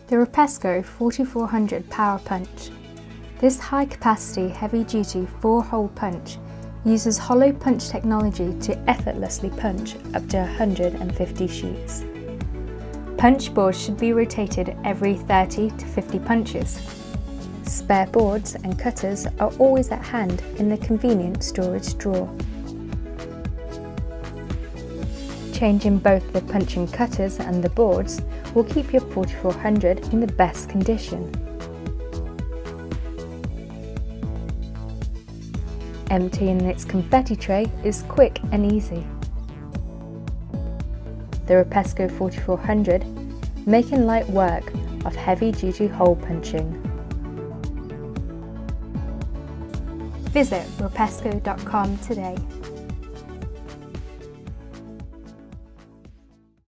The Rapesco 4400 Power Punch. This high-capacity, heavy-duty 4-hole punch uses hollow punch technology to effortlessly punch up to 150 sheets. Punch boards should be rotated every 30 to 50 punches. Spare boards and cutters are always at hand in the convenient storage drawer. Changing both the punching cutters and the boards will keep your 4400 in the best condition. Emptying its confetti tray is quick and easy. The Rapesco 4400, making light work of heavy-duty hole punching. Visit rapesco.com today.